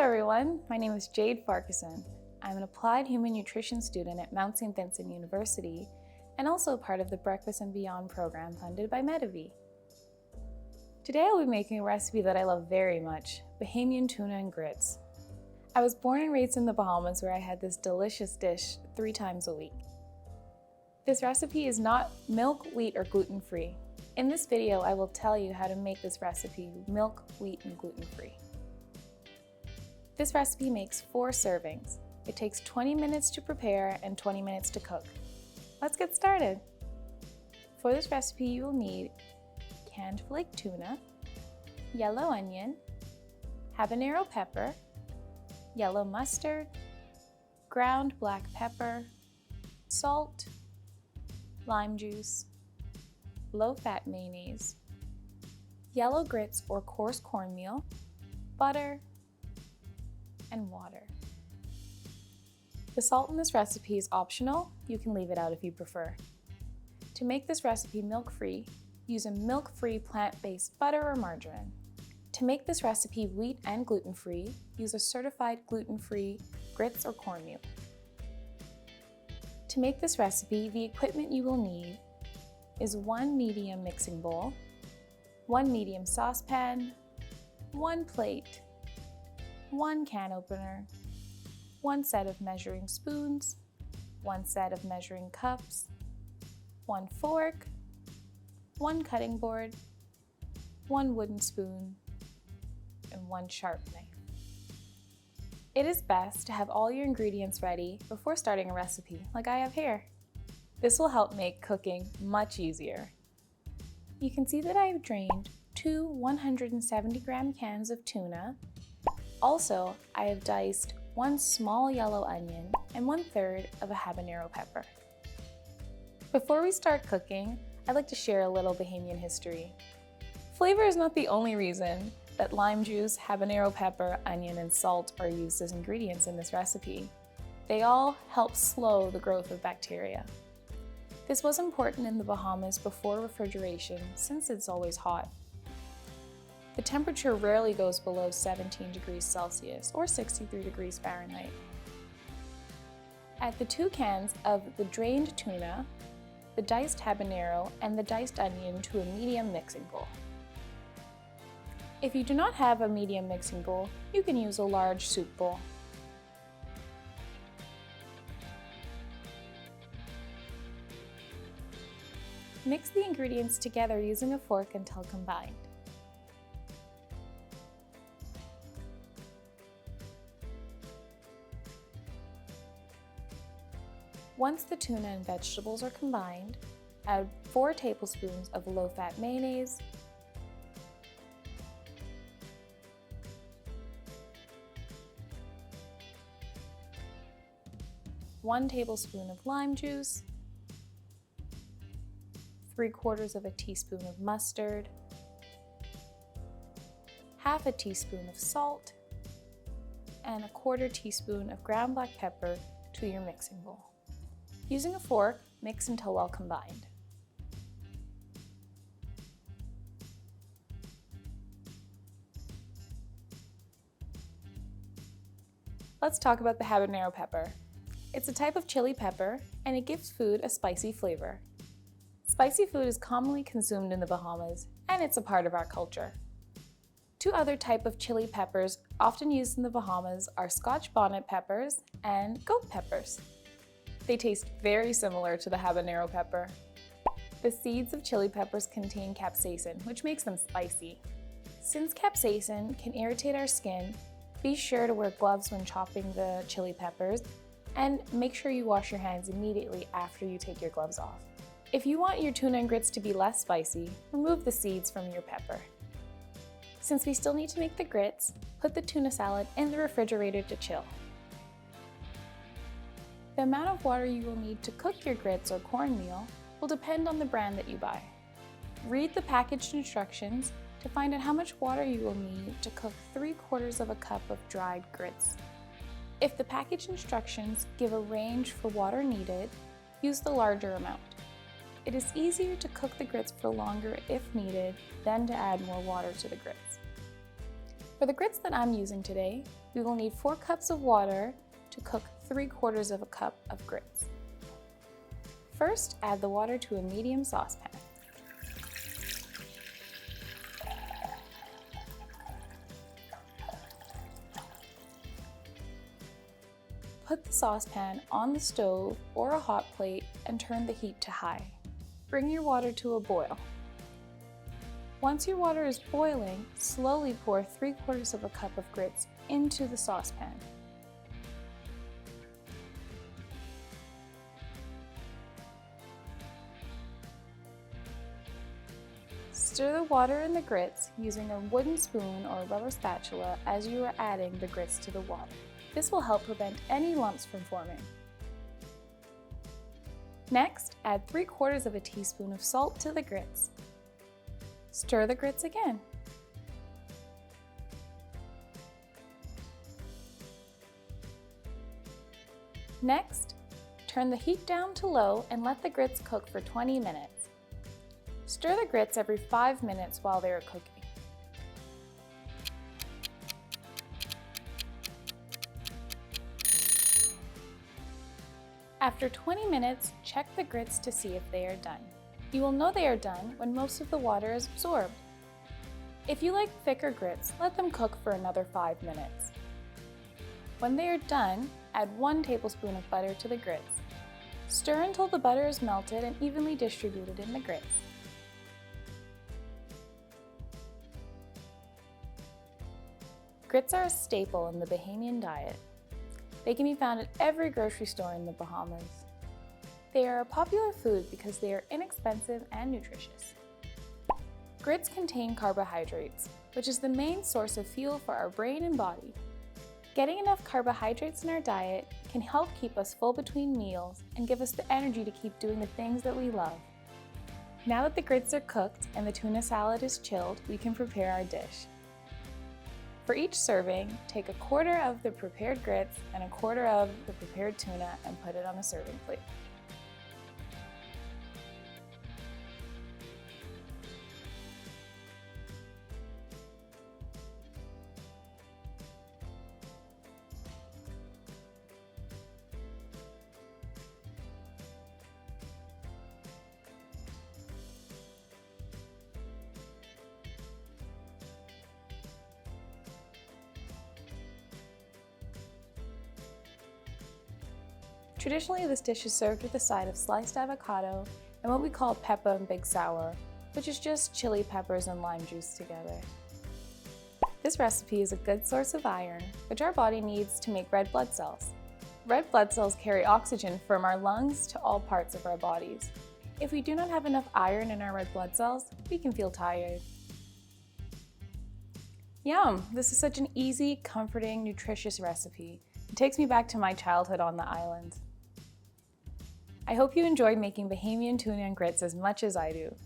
everyone, my name is Jade Farquharson. I'm an applied human nutrition student at Mount St. Vincent University and also part of the Breakfast and Beyond program funded by Medivie. Today I'll be making a recipe that I love very much, Bahamian tuna and grits. I was born and raised in the Bahamas where I had this delicious dish 3 times a week. This recipe is not milk, wheat, or gluten-free. In this video, I will tell you how to make this recipe milk, wheat, and gluten-free. This recipe makes 4 servings. It takes 20 minutes to prepare and 20 minutes to cook. Let's get started. For this recipe, you will need canned flake tuna, yellow onion, habanero pepper, yellow mustard, ground black pepper, salt, lime juice, low-fat mayonnaise, yellow grits or coarse cornmeal, butter, and water. The salt in this recipe is optional. You can leave it out if you prefer. To make this recipe milk-free, use a milk-free plant-based butter or margarine. To make this recipe wheat and gluten-free, use a certified gluten-free grits or cornmeal. To make this recipe, the equipment you will need is 1 medium mixing bowl, 1 medium saucepan, 1 plate, 1 can opener, 1 set of measuring spoons, 1 set of measuring cups, 1 fork, 1 cutting board, 1 wooden spoon, and 1 sharp knife. It is best to have all your ingredients ready before starting a recipe, like I have here. This will help make cooking much easier. You can see that I have drained 2 170-gram cans of tuna. Also, I have diced 1 small yellow onion and 1/3 of a habanero pepper. Before we start cooking, I'd like to share a little Bahamian history. Flavor is not the only reason that lime juice, habanero pepper, onion, and salt are used as ingredients in this recipe. They all help slow the growth of bacteria. This was important in the Bahamas before refrigeration since it's always hot. The temperature rarely goes below 17 degrees Celsius or 63 degrees Fahrenheit. Add the 2 cans of the drained tuna, the diced habanero, and the diced onion to a medium mixing bowl. If you do not have a medium mixing bowl, you can use a large soup bowl. Mix the ingredients together using a fork until combined. Once the tuna and vegetables are combined, add 4 tablespoons of low-fat mayonnaise, 1 tablespoon of lime juice, 3/4 of a teaspoon of mustard, half a teaspoon of salt, and 1/4 teaspoon of ground black pepper to your mixing bowl. Using a fork, mix until well combined. Let's talk about the habanero pepper. It's a type of chili pepper, and it gives food a spicy flavor. Spicy food is commonly consumed in the Bahamas, and it's a part of our culture. 2 other types of chili peppers often used in the Bahamas are Scotch bonnet peppers and goat peppers. They taste very similar to the habanero pepper. The seeds of chili peppers contain capsaicin, which makes them spicy. Since capsaicin can irritate our skin, be sure to wear gloves when chopping the chili peppers, and make sure you wash your hands immediately after you take your gloves off. If you want your tuna and grits to be less spicy, remove the seeds from your pepper. Since we still need to make the grits, put the tuna salad in the refrigerator to chill. The amount of water you will need to cook your grits or cornmeal will depend on the brand that you buy. Read the packaged instructions to find out how much water you will need to cook 3/4 of a cup of dried grits. If the package instructions give a range for water needed, use the larger amount. It is easier to cook the grits for longer if needed than to add more water to the grits. For the grits that I'm using today, we will need 4 cups of water to cook 3/4 of a cup of grits. First, add the water to a medium saucepan. Put the saucepan on the stove or a hot plate and turn the heat to high. Bring your water to a boil. Once your water is boiling, slowly pour 3/4 of a cup of grits into the saucepan. Stir the water in the grits using a wooden spoon or a rubber spatula as you are adding the grits to the water. This will help prevent any lumps from forming. Next, add 3/4 of a teaspoon of salt to the grits. Stir the grits again. Next, turn the heat down to low and let the grits cook for 20 minutes. Stir the grits every 5 minutes while they are cooking. After 20 minutes, check the grits to see if they are done. You will know they are done when most of the water is absorbed. If you like thicker grits, let them cook for another 5 minutes. When they are done, add 1 tablespoon of butter to the grits. Stir until the butter is melted and evenly distributed in the grits. Grits are a staple in the Bahamian diet. They can be found at every grocery store in the Bahamas. They are a popular food because they are inexpensive and nutritious. Grits contain carbohydrates, which is the main source of fuel for our brain and body. Getting enough carbohydrates in our diet can help keep us full between meals and give us the energy to keep doing the things that we love. Now that the grits are cooked and the tuna salad is chilled, we can prepare our dish. For each serving, take 1/4 of the prepared grits and 1/4 of the prepared tuna and put it on a serving plate. Traditionally, this dish is served with a side of sliced avocado and what we call pepper and big sour, which is just chili peppers and lime juice together. This recipe is a good source of iron, which our body needs to make red blood cells. Red blood cells carry oxygen from our lungs to all parts of our bodies. If we do not have enough iron in our red blood cells, we can feel tired. Yum! This is such an easy, comforting, nutritious recipe. It takes me back to my childhood on the island. I hope you enjoyed making Bahamian tuna and grits as much as I do.